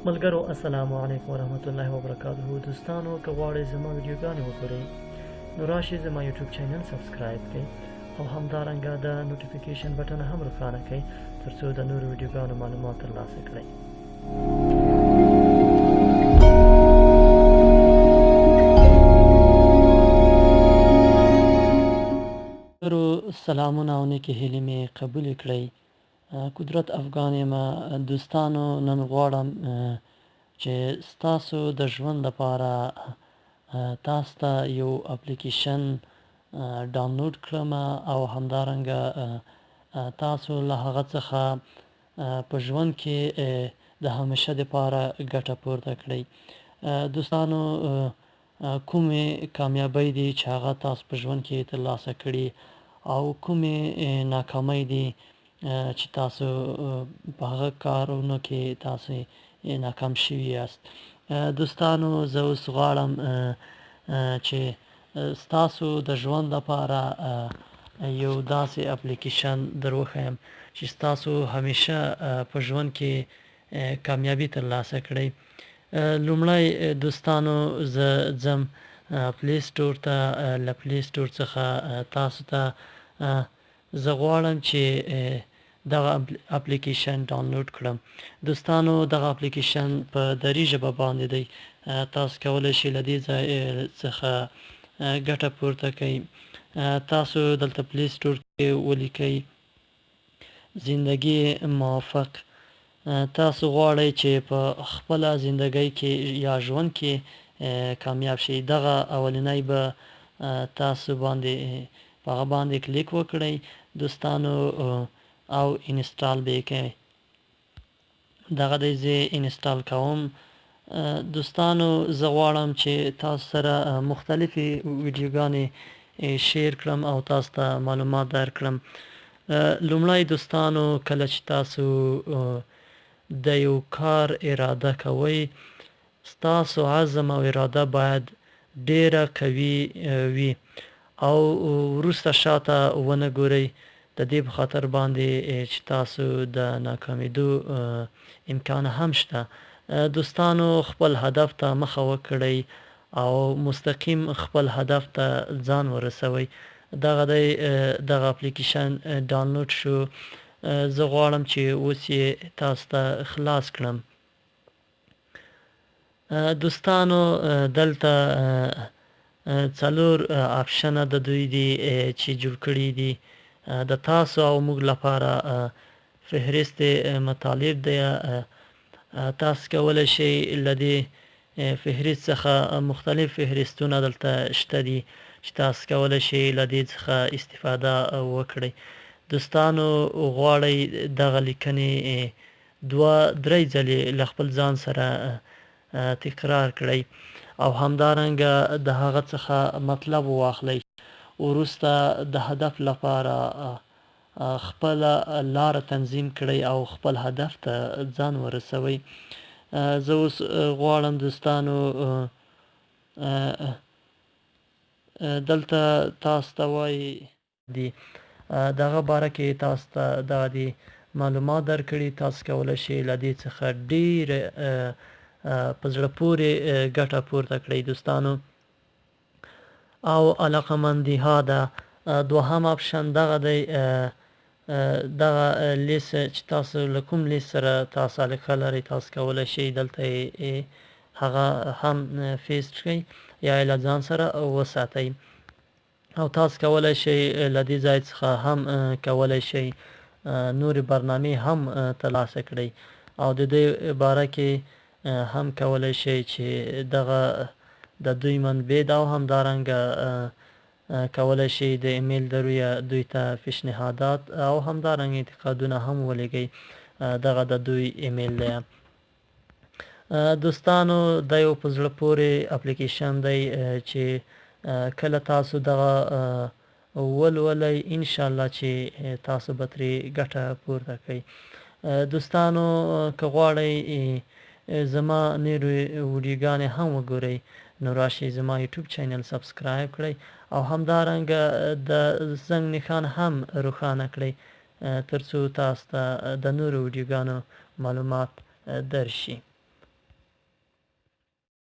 ملګرو السلام علیکم ورحمت الله وبرکاته. دوستانو که غواړئ زما ویډیوګانې وګورئ نو راشئ زما یوټیوب چینل سبسکرایب کړئ او همدارنګه د نوټیفیکیشن بټن هم روښانه کړئ ترڅو د نورو ویډیوګانو معلومات ترلاسه کړئ. سلامونه او نیکې هیلې مې قبول کړئ. قدرت افغان یم. دوستانو نن غواړم چې ستاسو د ژوند لپاره تاسو ته یو اپلیکیشن ډاونلوډ کړم او همدارنګه تاسو له هغه څخه په ژوند کې د همیشه دپاره ګټه پورته کړئ. دوستانو کومې کامیابۍ دي چې هغه تاسو په ژوند کې ترلاسه کړي او کومې ناکامۍ دي چې تاسو په هغه کارونو کې تاسو ناکام شوي یاست. دوستانو زه اوس غواړم چې ستاسو د ژوند لپاره یو داسې اپلیکیشن در وښیم چې ستاسو همیشه په ژوند کې کامیابي ترلاسه کړئ. لومړی دوستانو زه ځم پلی سټور ته. له پلی سټور څخه تاسو ته زه غواړم چې دغه اپلیکیشن ډاونلوډ کړم. دوستانو دغه اپلیکیشن په دري ژبه باندې دی. تاسو کولی شئ له دې ځای څخه ګټه پورته کړئ. تاسو دلته پلی سټور کې ولیکئ زندگی موفق. تاسو غواړئ چې په خپله زندګۍ کې یا ژوند کې کامیاب شئ. دغه اولنی به تاسو باندې په هغه باندې کلیک وکړئ دوستانو او انسټال به یې کوئ. دغه دی زه انسټال کوم. دوستانو زه غواړم چې تاسو سره مختلفې ویډیوګانې شیر کړم او تاسو ته معلومات درکړم. لومړی دوستانو کله چې تاسو د یو کار اراده کوئ ستاسو عزم او اراده باید ډیره قوي وي او وروسته شاته ونه ګورئ. د دې په خاطر باندې چې تاسو د ناکامیدو امکان هم شته. دوستانو خپل هدف ته مخه وکړئ او مستقیم خپل هدف ته ځان ورسوئ. دغه اپلیکیشن ډاونلوډ شو. زه غواړم چې اوس یې تاسو ته خلاص کړم. دوستانو دلته څلور آپشنه د دوی دي چې جوړ کړي دي د تاسو او موږ لپاره. فهرست مطالب دی. تاسو کولی شئ له دې فهرست څخه مختلف فهرستونه دلته شته دي چې تاسو کولی شئ له دې څخه استفاده وکړئ. دوستانو غواړئ دغه لیکنې دوه درې ځلې له خپل ځان سره تکرار کړئ او همدارنګه د هغه څخه مطلب واخلئ. وروسته د هدف لپاره خپله لاره تنظیم کړئ او خپل هدف ته ځان ورسوئ. زه اوس غواړم دوستانو دلته تاسو ته وایي دي دغه باره کې تاسو ته دغه دي معلومات درکړي. تاسو کولی شئ له دې څخه ډیره په زړه پورې ګټه پورته کړئ دوستانو او علاقمندي ها ده. دوهم آپشن دغه دی. دغه لیست چې تاسو له کوم لیست سره تاسو علاقه لرئ تاسو کولی شئ دلته هغه هم پیسټ کړئ یا یې له ځان سره وساتئ او تاسو کولی شئ له دې ځای څخه هم کولی شئ نورې برنامې هم ترلاسه کړئ او د دې باره کې هم کولی شئ چې دغه د دوی منبع ده او همدارنګه کولی شئ د ایمیل درویه دوی ته پیشنهادات او همدارنګه انتقادونه هم ولیږئ. دغه د دوی ایمیل دی. دوستانو دا یو په زړه پورې اپلیکیشن دی چې کله تاسو دغه ولولئ انشاءالله چې تاسو به ترې ګټه پورته کړئ. دوستانو که غواړئ زما نورې ویډیوګانې هم وګورئ نو راشئ زما یوټیوب چینل سبسکرایب کړئ او همدارنګه د زنګ نښان هم روښانه کړئ ترڅو تاسو ته د نورو ویډیوګانو معلومات درشي.